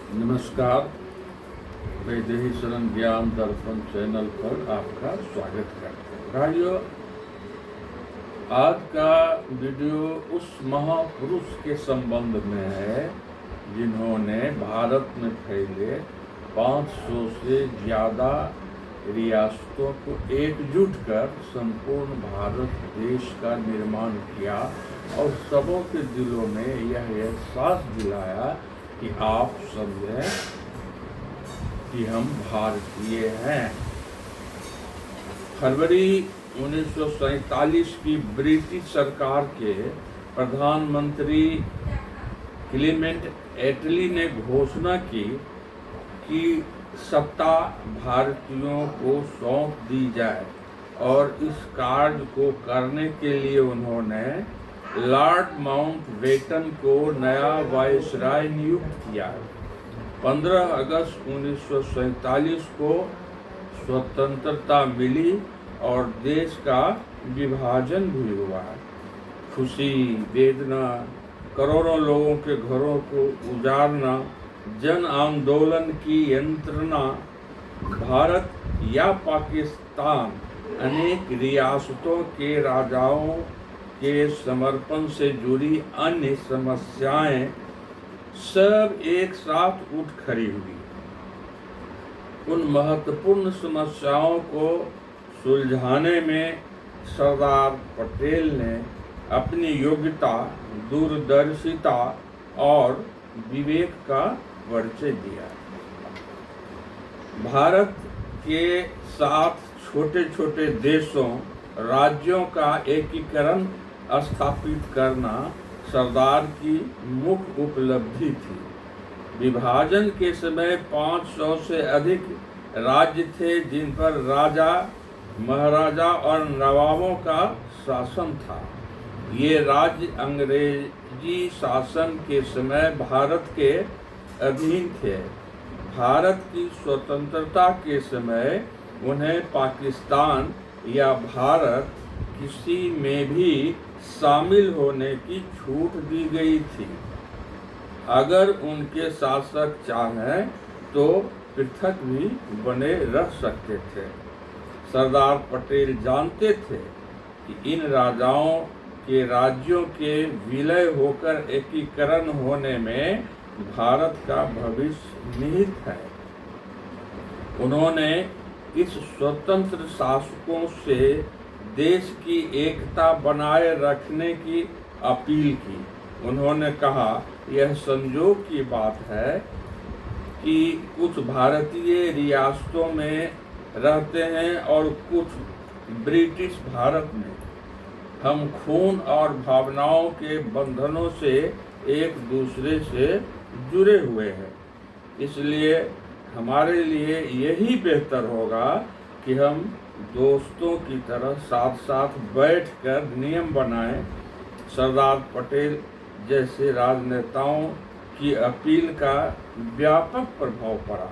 नमस्कार। वैदेही शरण ज्ञान दर्पण चैनल पर आपका स्वागत करते हैं। भाइयों, आज का वीडियो उस महापुरुष के संबंध में है जिन्होंने भारत में फैले 500 से ज़्यादा रियासतों को एकजुट कर संपूर्ण भारत देश का निर्माण किया और सबों के दिलों में यह एहसास दिलाया कि आप समझें कि हम भारतीय हैं। फरवरी 1947 की ब्रिटिश सरकार के प्रधानमंत्री क्लेमेंट एटली ने घोषणा की कि सत्ता भारतीयों को सौंप दी जाए और इस कार्य को करने के लिए उन्होंने लॉर्ड माउंटबेटन को नया वायसराय नियुक्त किया। 15 अगस्त 1947 को स्वतंत्रता मिली और देश का विभाजन भी हुआ। खुशी, वेदना, करोड़ों लोगों के घरों को उजाड़ना, जन आंदोलन की यंत्रणा, भारत या पाकिस्तान, अनेक रियासतों के राजाओं के समर्पण से जुड़ी अन्य समस्याएं सब एक साथ उठ खड़ी हुई। उन महत्वपूर्ण समस्याओं को सुलझाने में सरदार पटेल ने अपनी योग्यता, दूरदर्शिता और विवेक का परिचय दिया। भारत के 7 छोटे छोटे देशों, राज्यों का एकीकरण स्थापित करना सरदार की मुख्य उपलब्धि थी। विभाजन के समय 500 से अधिक राज्य थे जिन पर राजा, महाराजा और नवाबों का शासन था। ये राज्य अंग्रेजी शासन के समय भारत के अधीन थे। भारत की स्वतंत्रता के समय उन्हें पाकिस्तान या भारत किसी में भी शामिल होने की छूट दी गई थी। अगर उनके शासक चाहें तो पृथक भी बने रह सकते थे। सरदार पटेल जानते थे कि इन राजाओं के राज्यों के विलय होकर एकीकरण होने में भारत का भविष्य निहित है। उन्होंने इस स्वतंत्र शासकों से देश की एकता बनाए रखने की अपील की। उन्होंने कहा, यह संयोग की बात है कि कुछ भारतीय रियासतों में रहते हैं और कुछ ब्रिटिश भारत में। हम खून और भावनाओं के बंधनों से एक दूसरे से जुड़े हुए हैं। इसलिए हमारे लिए यही बेहतर होगा कि हम दोस्तों की तरह साथ साथ बैठकर नियम बनाएं। सरदार पटेल जैसे राजनेताओं की अपील का व्यापक प्रभाव पड़ा।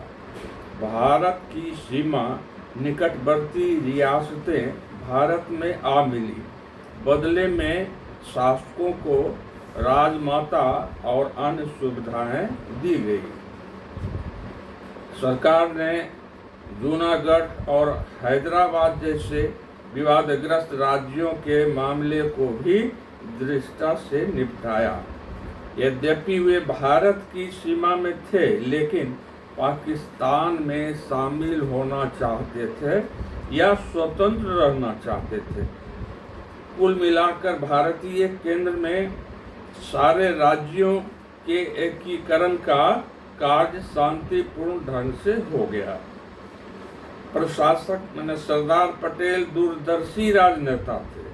भारत की सीमा निकटवर्ती रियासतें भारत में आ मिली। बदले में शासकों को राजमाता और अन्य सुविधाएं दी गई। सरकार ने जूनागढ़ और हैदराबाद जैसे विवादग्रस्त राज्यों के मामले को भी दृढ़ता से निपटाया। यद्यपि वे भारत की सीमा में थे, लेकिन पाकिस्तान में शामिल होना चाहते थे या स्वतंत्र रहना चाहते थे। कुल मिलाकर भारतीय केंद्र में सारे राज्यों के एकीकरण का कार्य शांतिपूर्ण ढंग से हो गया। प्रशासक सरदार पटेल दूरदर्शी राजनेता थे।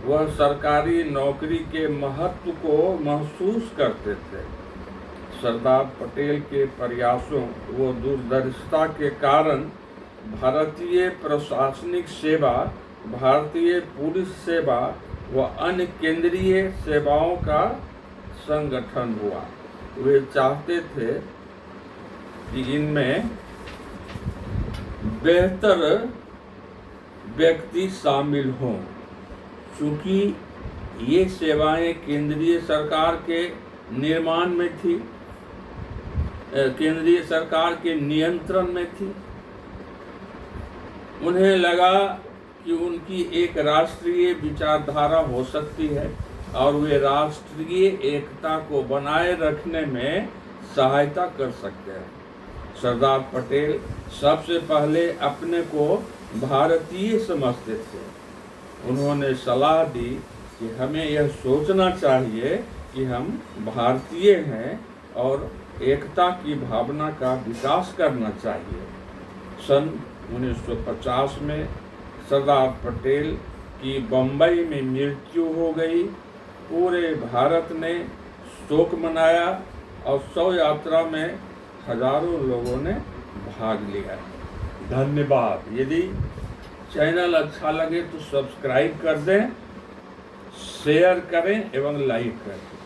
वह सरकारी नौकरी के महत्व को महसूस करते थे। सरदार पटेल के प्रयासों व दूरदर्शिता के कारण भारतीय प्रशासनिक सेवा, भारतीय पुलिस सेवा व अन्य केंद्रीय सेवाओं का संगठन हुआ। वे चाहते थे कि इनमें बेहतर व्यक्ति शामिल हों। चूँकि ये सेवाएं केंद्रीय सरकार के निर्माण में थी, केंद्रीय सरकार के नियंत्रण में थी। उन्हें लगा कि उनकी एक राष्ट्रीय विचारधारा हो सकती है और वे राष्ट्रीय एकता को बनाए रखने में सहायता कर सकते हैं। सरदार पटेल सबसे पहले अपने को भारतीय समझते थे। उन्होंने सलाह दी कि हमें यह सोचना चाहिए कि हम भारतीय हैं और एकता की भावना का विकास करना चाहिए। सन 1950 में सरदार पटेल की बम्बई में मृत्यु हो गई। पूरे भारत ने शोक मनाया और शव यात्रा में हजारों लोगों ने भाग लिया। धन्यवाद। यदि चैनल अच्छा लगे तो सब्सक्राइब कर दें, शेयर करें एवं लाइक करें।